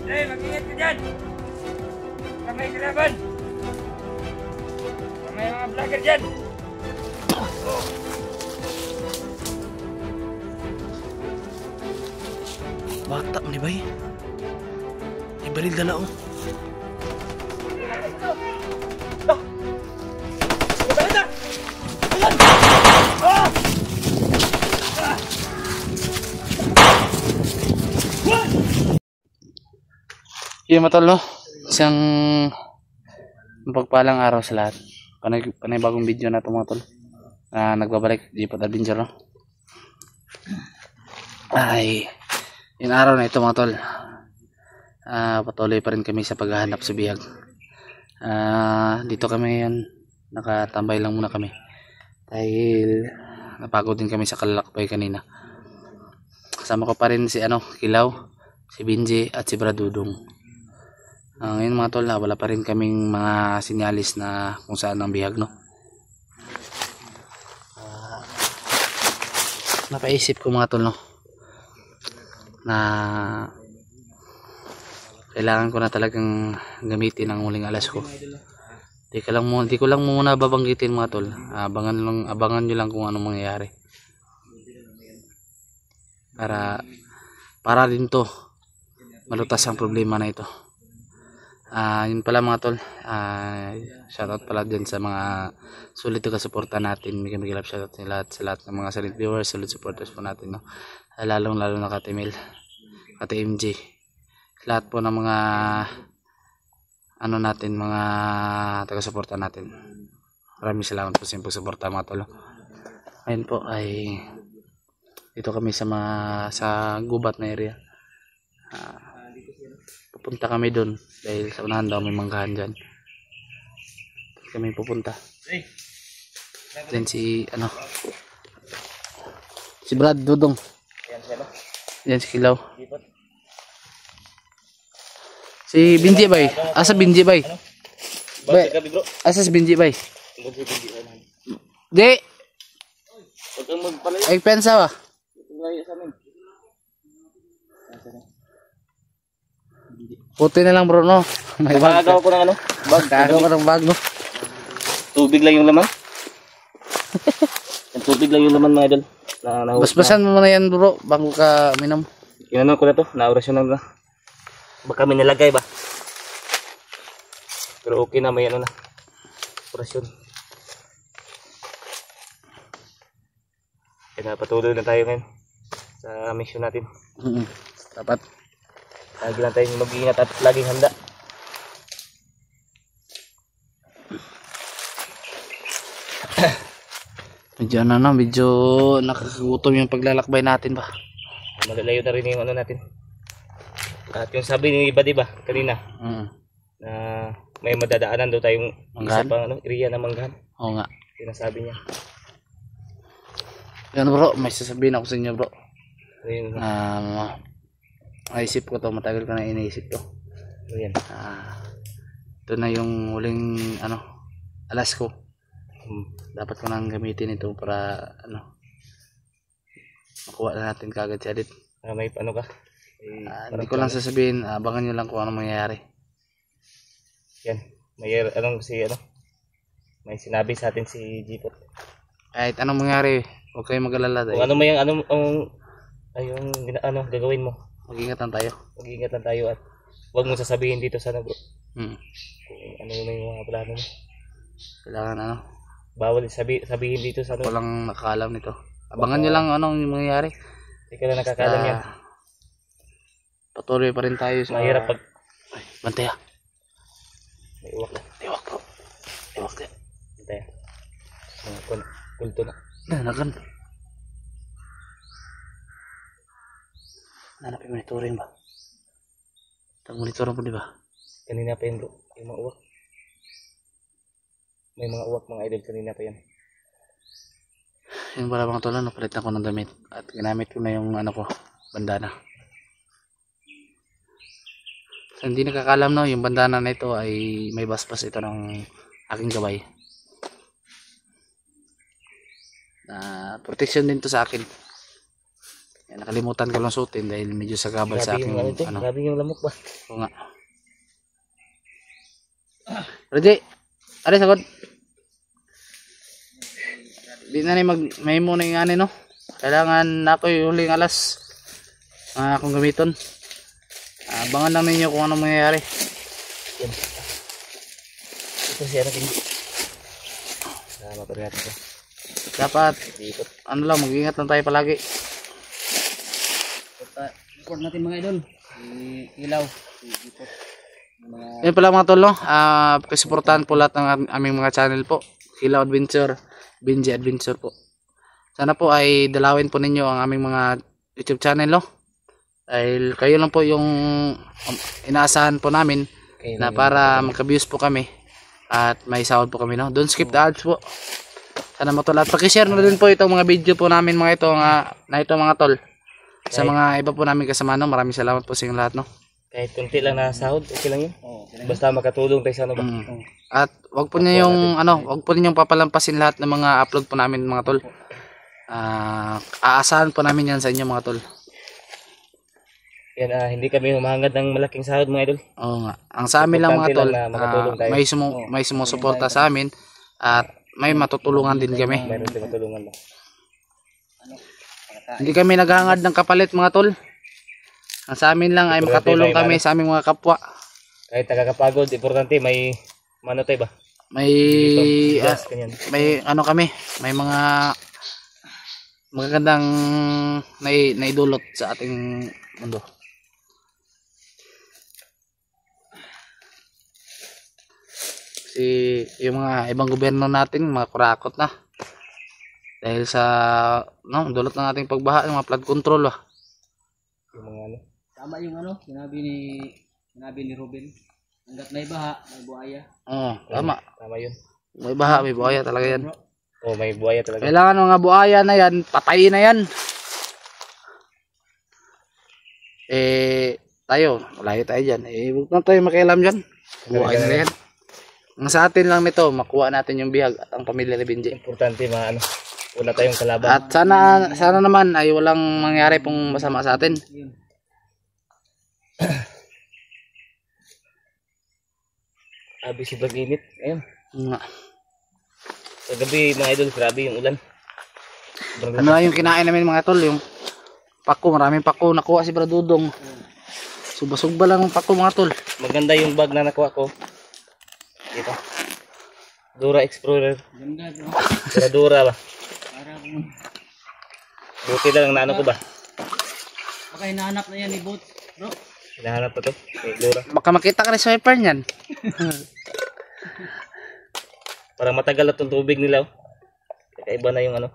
Eh, mag-ingat ka dyan! Kamay kalaban! Kamay mga vlogger dyan! Bata man ba eh? May baril dala oh. Yung matol no? Isang mapagpalang araw sa lahat. Panay bagong video na ito mga tol. Nagbabalik Jeepot Adventure no? Ay, yung araw na ito mga tol. Patuloy pa rin kami sa paghahanap sa bihag. Dito kami ngayon. Nakatambay lang muna kami. Dahil napagod din kami sa kalalakbay kanina. Kasama ko pa rin si Kilaw, si Binji at si Bradudong. Ngayon mga tol, wala pa rin kaming mga sinyalis na kung saan ang bihag no. Napaisip ko mga tol no, na kailangan ko na talagang gamitin ang huling alas ko. Di ko lang muna babanggitin mga tol. Abangan nyo lang kung anong mangyayari. Para din to malutas ang problema na ito. Yun pala mga tol, shoutout pala din sa mga sulit na suporta natin. May love shoutout sa lahat ng mga silent viewers, sulit supporters po natin no? Lalong na Kate Mel, Kate MJ, lahat po ng mga natin, mga taga-suporta natin. Maraming salamat po sa suporta mga tol. Ayun po ay dito kami sa gubat na area. Pupunta kami doon dahil sa unahan daw may manggahan dyan. Kami pupunta. Then si Brad Dudong. Yan si Kilaw. Si Binji bay. Asa Binji bay? Asa si Binji bay? Di. Ay pensa ba? Puti na lang bro no. May bag. Kagawa ko ng bag. Kagawa ko ng bag no. Tubig lang yung laman. Yung tubig lang yung laman mga idol. Basbasan mo na yan bro bago ka minom. Inano ko na to, na-orasyon na. Baka may nalagay ba? Pero okay na, may na. Orasyon. Kaya patuloy na tayo ngayon sa mission natin. Dapat. Lagi lang tayong mag-iingat at laging handa. Medyo nakakagutom yung paglalakbay natin ba. Malalayo na rin yung natin. At yung sabi ng iba diba kanina, na may madadaanan daw tayong isa pang area na manggahan. Oo nga. Sinasabi niya. Yan bro, may sasabihin ako sa inyo bro. Ayun. Naisip ko to, matagal ko na iniisip to. Ayan. Ito na yung huling alas ko. Dapat ko nang gamitin ito para makuha na natin kagad si Adit. May ka? Hindi ko lang sasabihin, abangan nyo lang kung ano mangyayari. Yan. May may sinabi sa atin si Jeepot. Kahit anong mangyari, huwag kayong mag-alala. Kung ano may yung gagawin mo. Mag-ingatan tayo. Mag-ingatan tayo at huwag mong sasabihin dito sa bro. Kung ano yung mga plano mo. Kailangan bawal sabihin dito sa walang nakakalam nito. Abangan nyo lang anong mangyayari. Hindi ka na nakakalam yan. Patuloy pa rin tayo sa mahirap pag bantaya. May uwak na. Iwak bro. Iwak na. Bantaya. Kulto na. Nagan. Nanapin monitoring ba? Tang monitoring po di ba? Kanina pa yun bro. Yung mga uwak. May mga uwak mga idol kanina pa yan. Yung pala mga tol, napalit na ko ng damit. At ginamit ko na yung bandana. So, hindi nakakalam no, yung bandana na ito ay may basbas ito ng aking gabay. Protection din to sa akin. nakalimutan ko lang suotin dahil medyo sagabal sa aking ano. Grabe yung lamok ba? Oo nga. Ready? Ari sagod. Di na ni may muna yung ano no. Kailangan ako yung huling alas akong gamiton. Abangan lang ninyo kung ano mangyayari. Yan. Ito siya natin. Mapag natin ito. Dapat ano lang, mag-ingat lang tayo palagi. Record natin mga idol. Ilaw. Yan pala mga tol, no? Pakisuportahan po lahat ng aming mga channel po. Hilaw Adventure, Benji Adventure po. Sana po ay dalawin po ninyo ang aming mga YouTube channel, no? Dahil kayo lang po yung inaasahan po namin na para magka-views po kami at may sahod po kami, no? Don't skip the ads po. Sana mo tol at paki-share na din po itong mga video po namin mga ito na ito mga tol. Sa mga iba po namin kasama, no? Maraming salamat po sa inyong lahat, no? Kahit kunti lang na sahod, okay lang yun. Basta makatulong tayo sa ano ba. At wag po niyo yung wag po ninyong papalampasin lahat ng mga upload po namin mga tol. Aasahan po namin yan sa inyo mga tol. Yan, hindi kami humahangad ng malaking sahod mga idol. Oo nga. Ang sa amin lang mga tol, tayo. may sumusuporta sa amin at may matutulungan din kami. Mayroon din matulungan ba. Hindi kami naghahangad ng kapalit mga tol. Ang sa amin lang ay makatulong kami sa aming mga kapwa. Kahit nakakapagod, importante may mano tayo ba? May may ano kami, may mga magagandang naidulot sa ating mundo. Kasi yung mga ibang gobyerno natin mga kurakot na. Dahil sa dulot ng ating pagbaha, yung mga flood control ba. Yung mga ano. Tama yung ano, sinabi ni Ruben. Hanggat may baha, may buhaya. Oo, tama. Tama yun. May baha, may buhaya talaga yan. Oh, may buhaya talaga. Kailangan mga buhaya na yan, patayin na yan. Tayo, malayo tayo dyan. Huwag na tayo makialam dyan. Buhay na yan. Ang sa atin lang nito, makuha natin yung bihag at ang pamilya ni Benji. Importante wala tayong kalaban. At sana naman ay walang mangyari pong masama sa atin. Abi sobrang init. Ayun. Nga. Sa gabi mga idol, grabe yung ulan. Ano lang yung kinain namin mga tol, yung pako, maraming pako nakuha si Bradudong. Suba-suba lang ang pako mga tol. Maganda yung bag na nakuha ko. Dito. Dura Explorer. Ganda bro. Dura ba? Para kung Buti lang naano ko ba? baka hinahanap na yan ni Bot, bro. Hinahanap pa to. May Dura. Baka makita ka rin sa wiper niyan. Parang matagal na itong tubig nila. Kakaiba na yung ano.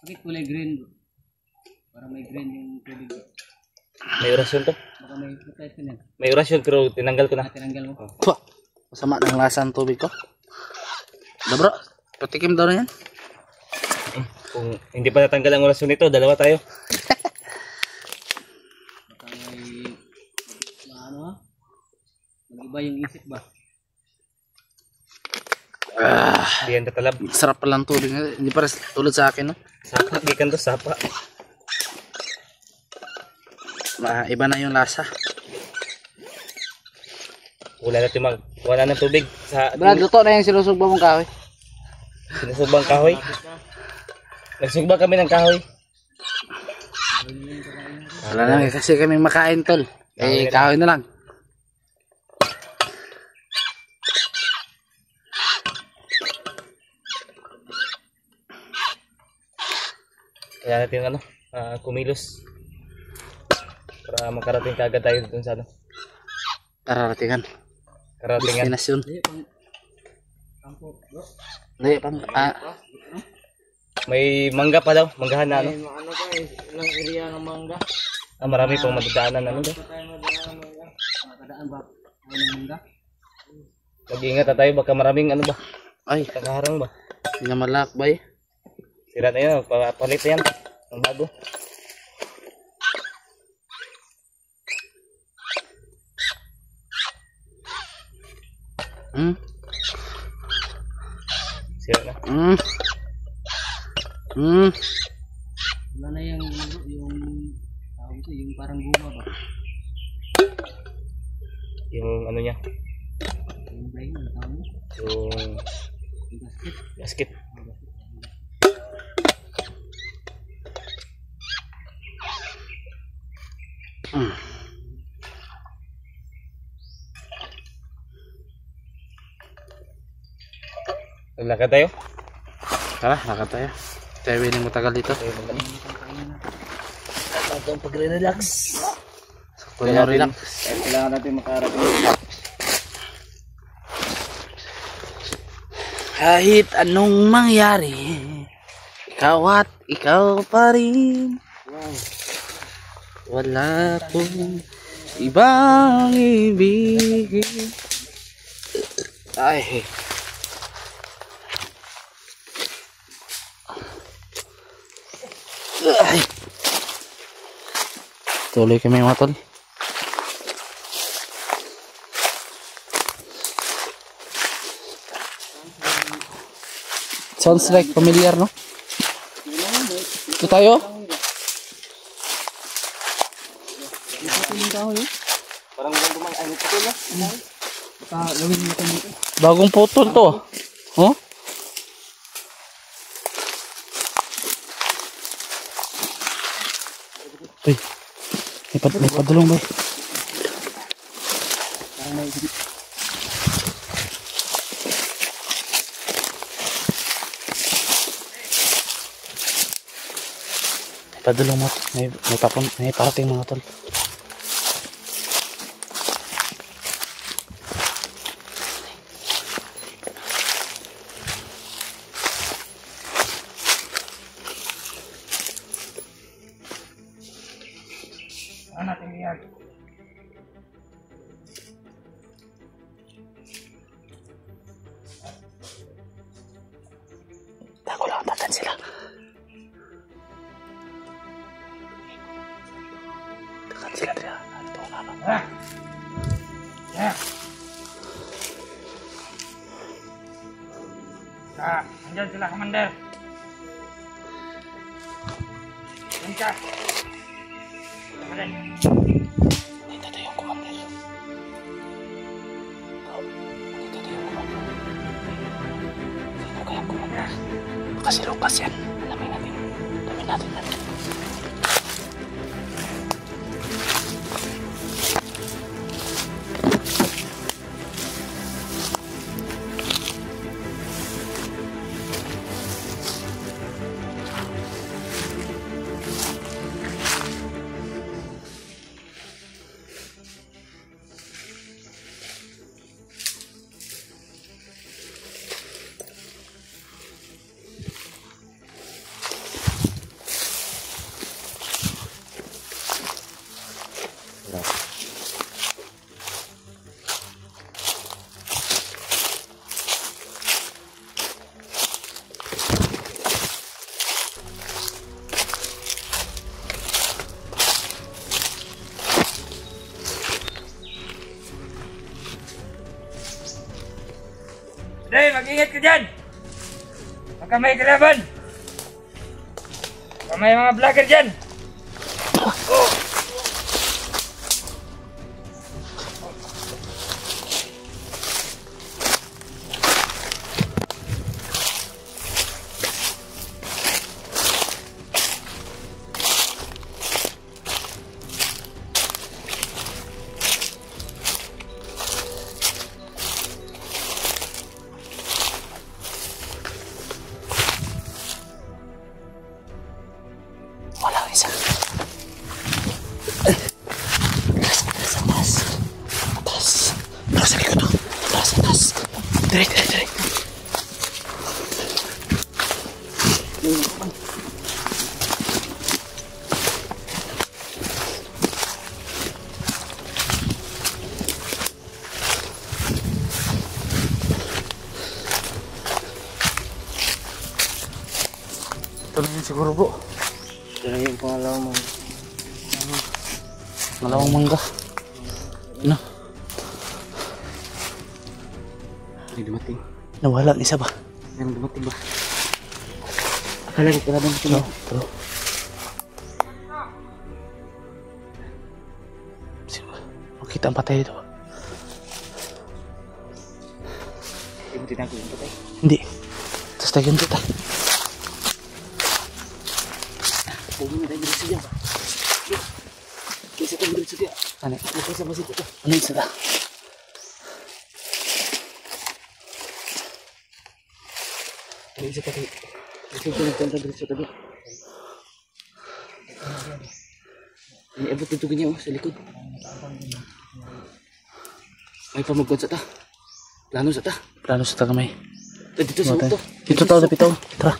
Bakit kulay green, bro? Para may green yung tubig. May orasyon to. Baka may putay ko yan. May orasyon pero tinanggal ko na. Tinanggal mo. Puh, masama ng lasa ng tubig ko. Bro, patikim daw na yan. Kung hindi pa natanggal ang orasyon nito, dalawa tayo. Baka may mag-iba yung isip ba? Hindi yan tatalab. Sarap pala ng tubig. Hindi para tulad sa akin, no? Sapa, gikan to, sapa. Iba na yung lasa. Wala na tubig sa Brad, luto na yung sinusugba mong kahoy. sinusugbang kahoy. Nagsugba kami ng kahoy. Wala na kasi kami makain tol. Kahoy na lang. Kaya natin kumilos. Para makarating kagad tayo dun sa ano. Kararatingan. Karatingan. Destinasyon. Kampo, bro. Hindi, May mangga pa daw. Manggahan na ano. Ano pa ilang area ng mangga? Marami pong madadaanan ano daw. Makadaan ba? Ano ng mangga? Mag-iingat na tayo. Baka maraming ano ba. Ay, Nakaharang ba. hindi na malakbay. Sira na yun. Palit na yan. Ang bago. Sira na. Wala na yung yung ano niya, Yung brain, ano tawag mo? yung Yung gasket. gasket. Naglakad tayo. Tara, lakad tayo. Tayo willing matagal dito. Itong pagre-relax. Kung yung relax. Kailangan natin makarating. Kahit anong mangyari, ikaw at ikaw pa rin. Wala kong ibang ibigin. Ay. Ay. Tuloy kami mga tol. Sounds like familiar, no? Ito tayo? Parang walang dumang ay putol na. Gawin mo ito dito. Bagong putol to. Oh? Uy. May padulong ba? Parang may Padulong mo. May parating mga tol. Tako lang, tatan sila. Takan sila dyan. Ito ang naman. Andyan sila, Commander. Yan ka. Dito tayo yung commander. Dito tayo yung commander. Sino kaya ang commander? Baka si Lucas yan. Alamin natin. Alamin natin yan. Day, mag-ingat ka dyan! Baka may kalaban! Baka may mga vlogger dyan! Wala ang isa. Atas. Atas sa likod. Atas. Direct. Ito na yun siguro bro. Ito na yung pangalawang Malawang mangga. Ano? May dumating. Nawala ang isa ba? Meron dumating ba? Akala ko kalaban ito. No, bro. Sino ba? Makita ang patay ito. Ang tinago yung patay. Hindi. Tapos tayo ganito ta. Huwag mo na tayo bilis siya. Kaysa tayo bilis siya. Ano? Kaysa masit ito. Ano isa ta? Ano isa patay? Kasi ko nagtanda bilis siya tabi. Iniabot dito ganyan sa likod. May pamagod sa ta. Plano sa ta. Plano sa tagamay. Dito sa uto. Dito tao, dapit tao. Tara.